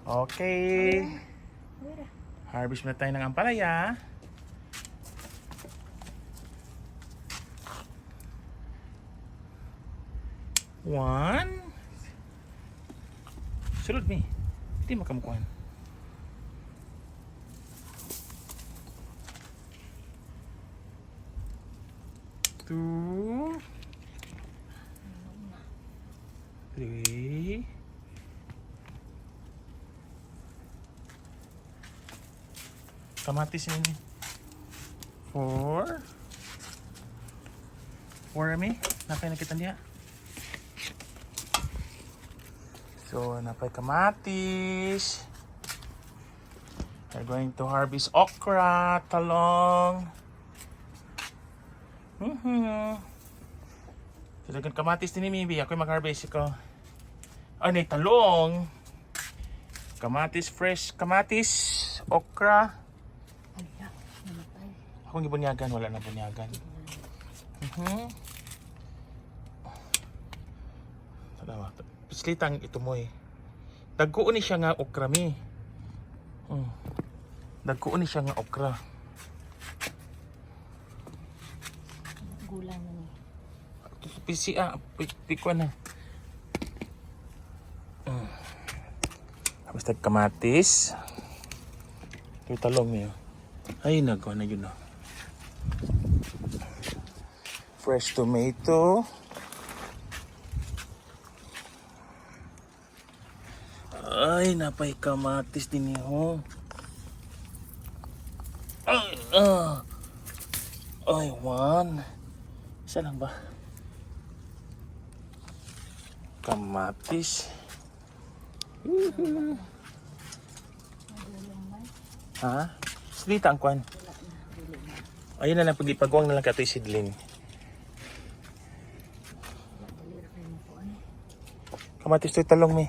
Okay. Harvest na tayo ng ampalaya. One. Sulod mi. Hindi makamukuhan. Two. Three. Kamatis ini. Four. Four mi. Napay nakita niya. So, napay kamatis. We're going to harvest okra, talong. So, dagan kamatis din ni Mibi. Ako'y mag-harvest ko. Ay, talong. Kamatis, fresh kamatis, okra. Ako ng bunyagan, wala na bunyagan. Salamat. Pislitang ito mo eh. Dagkuon ni siya nga okra mi. Dagkuon ni siya nga okra. Gulang na ni. Pisi pikwan na. Basta kamatis. Ito talong niyo. Ay nagawa na yun na. Fresh tomato. Ay, napay kamatis din niyo. Ay, one. Isa lang ba? Kamatis. Ha? Silita ang kwan. Ayun na lang, pagwang na lang katoy sidlin. Kamatis to'y talong mi.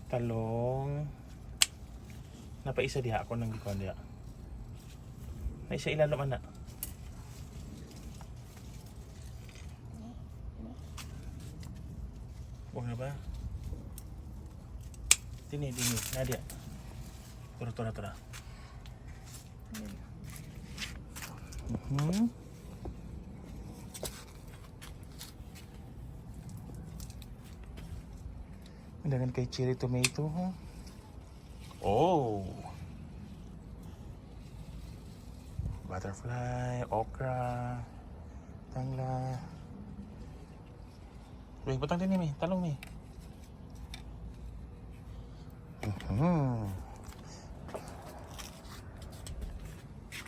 Talong. Napaisa diha ako nang gikon diha. Naisa ilalom ana. Huwag na ba? Dini, Nadia. Tura. Dengan kay cherry tomato, huh? Oh. Butterfly, okra, tangla. Wait, patang din ni, talong ni.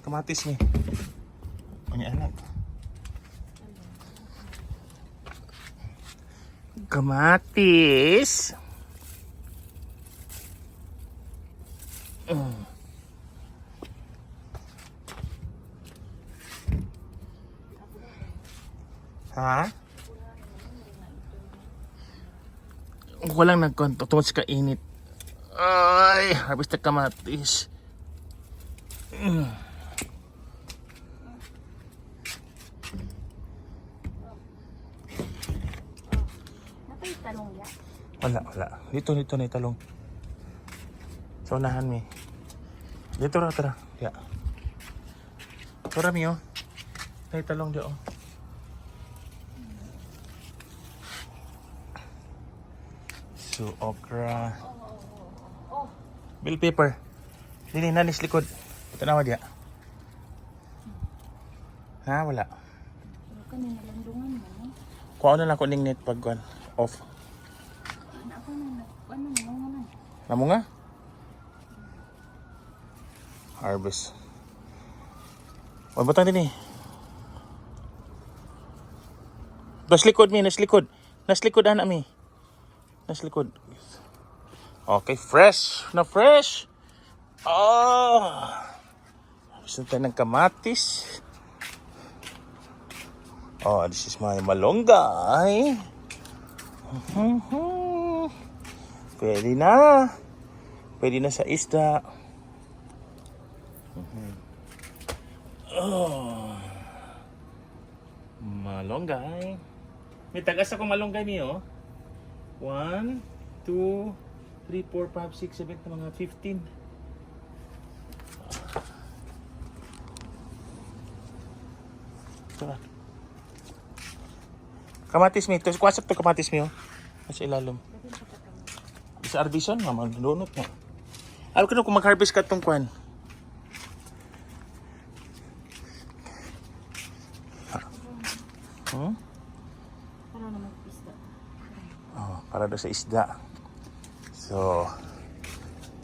Kamatis ni. Punya anak. Kamatis. Ha? Walang nagkonto tungkol sa kainit. Ay, harvest na kamatis. Napay talong ya? Wala. Dito na italong. Sa unahan mi. Dito tara. Ya. Tara mi oh. Na italong di oh. So, okra. Bell pepper. Dini, nanis likod. Ito na dia. Ha, wala. Pero kanina landungan mo. Kuha na lang ko ning net pag off. Ako na, ano. Namo nga? Harvest. Wala butang din eh. Nas likod anak mi. Nas likod. Okay, fresh. Gusto tayo ng kamatis. Oh, this is my malunggay. Pwede na sa isda. Malunggay. May tagas ako malunggay niyo. 1, 2, 3, 4, 5, 6, 7, mga 15. Ito na. Kamatis mi. Ito, kwasap to kamatis mi. Oh. Sa ilalim. Sa Arbison, mamagdunot mo. Alam ko na kung mag-harvest ka itong kwan. Hmm? Para na magpista. Oh, para doon sa isda. So,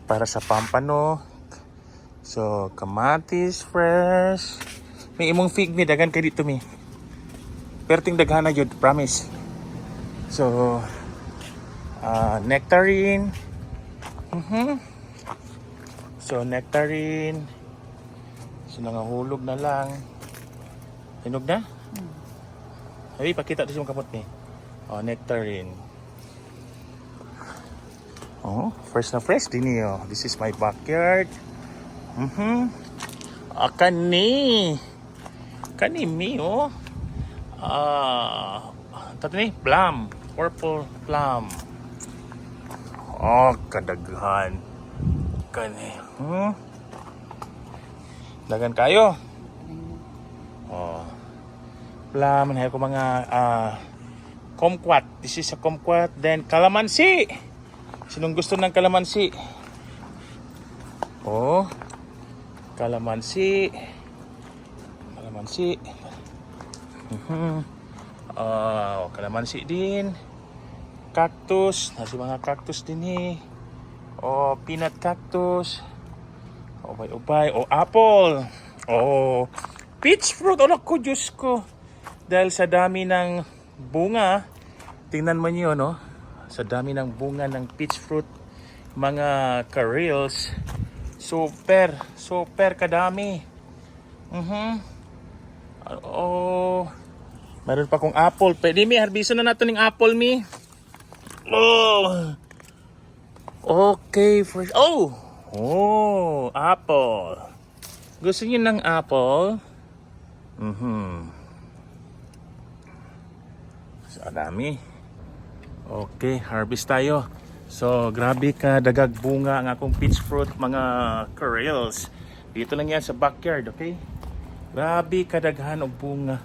para sa pampano. So, kamatis fresh. May imong fig mi, dagan kay dito mi. Perting daghana yun, promise. So, nectarine. So, nectarine. So, nangahulog na lang. Hinog na? Ay, pakita ito yung kamot ni. Oh, nectarine. Oh, fresh na fresh din niyo. This is my backyard. Kani. Kani mi, oh. Tato ni, plum. Purple plum. Oh, kadaghan. Kani. Dagan kayo. Oh. Plum, manhay ko mga kumquat. This is a kumquat. Then calamansi. Sinong gusto ng calamansi? Oh. Calamansi. Calamansi. Calamansi din. Cactus. Nasi mga cactus din eh. Oh, peanut cactus. Ubay-ubay. Oh, apple. Oh, peach fruit. Oh, naku, Diyos ko. Dahil sa dami ng bunga, tingnan mo niyo, no? Sa dami ng bunga ng peach fruit, mga carills, super kadami. Oh, meron pa kong apple. Pwede mi, harbisan na natin ng apple mi. Oh, okay, fresh. Oh, apple. Gusto niyo ng apple? So, dami. Okay, harvest tayo. So, grabe ka dagag bunga ang akong peach fruit, mga carills. Dito lang yan sa backyard, okay? Grabe kadaghan og bunga.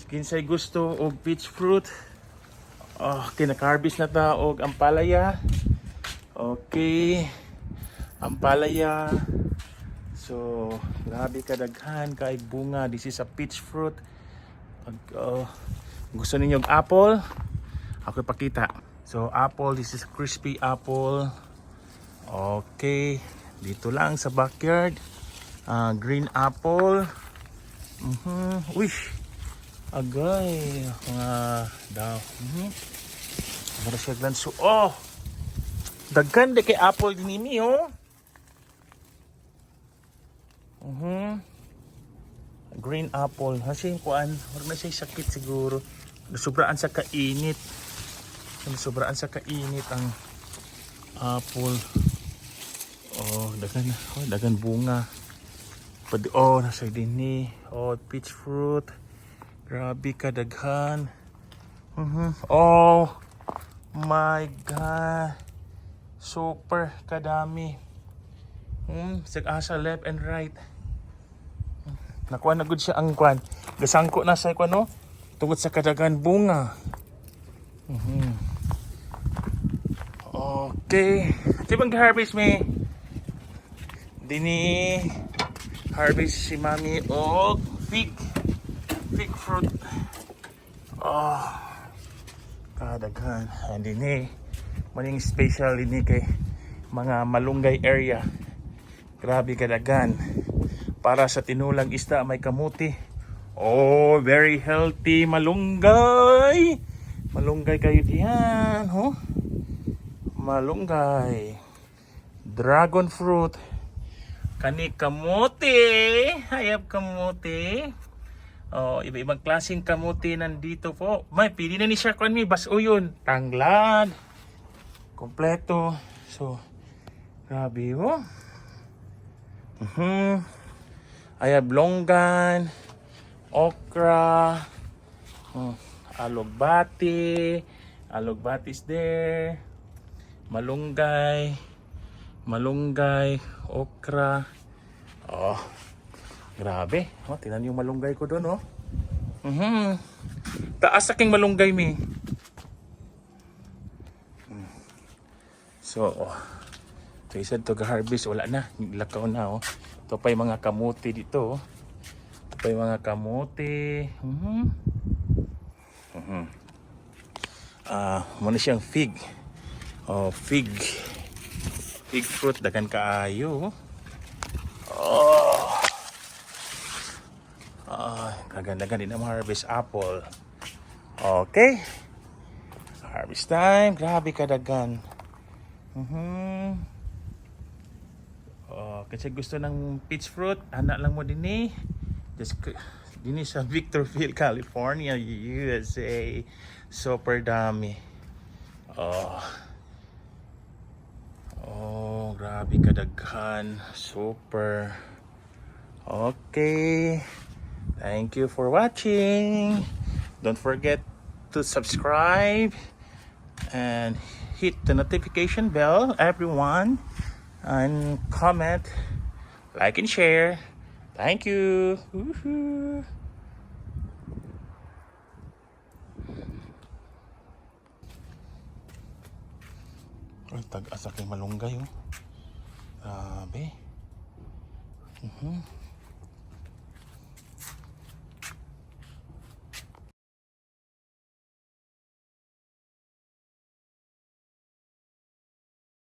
Kinsay gusto og peach fruit. Oh, kinaka-harvest na ta og ampalaya. Okay. Ampalaya. So, grabe kadaghan kay bunga. This is a peach fruit. Gusto ninyo ng apple? Ako ipakita. So, apple. This is crispy apple. Okay. Dito lang sa backyard. Green apple. Wish. Agay. Mga daw. Mara siya glanso. Oh! Daghan de kay apple din nimi, oh. Green apple. Kasi kuan, wala na siya sakit siguro. Nasubraan sa kainit. Nasubraan sa kainit ang apple. Oh, dagan bunga. Pwede, oh, nasa din ni. Oh, peach fruit. Grabe kadaghan. Oh my God. Super kadami. Sag-asa left and right. Nakuha na good siya ang kwan. Gasangko na sa kwan, no? Tungod sa kadaghan bunga. Okay. Sibang harvest me. Dini harvest si mami og fig fruit. Oh, kadaghan. And dini maning special dini kay mga malunggay area. Grabe kadaghan. Para sa tinulang isda may kamuti. Oh, very healthy malunggay. Malunggay kayo diyan, ho? Malunggay. Dragon fruit. Kani kamuti. Hayap kamuti. Oh, iba-ibang klaseng kamuti nandito po. May pili na ni Sir Kwan mi basuyon, tanglad. Kompleto. So, grabe, oh. I have longgan, okra, alugbati. Alugbati is there. Malunggay. Malunggay. Okra. Oh, grabe. Oh, tingnan yung malunggay ko doon, oh. Taas aking malunggay, mi. So, oh. So, isa to harvest, wala na. Lakaw na, oh. Ito pa yung mga kamuti dito, oh. Ito pa yung mga kamuti. Muna siyang fig. Oh, fig. Fig fruit, dagan kaayo. Oh. Kaganda-ganda din ang harvest apple. Okay. Harvest time. Grabe kadagan. Kasi gusto ng peach fruit, anak lang mo din eh. Just din sa Victorville, California, USA. Super dami. Grabe kadaghan. Super. Okay. Thank you for watching. Don't forget to subscribe and hit the notification bell, everyone, and comment, like and share. Thank you. Woohoo. Ay, tag-asa kay malunggay, oh. Grabe.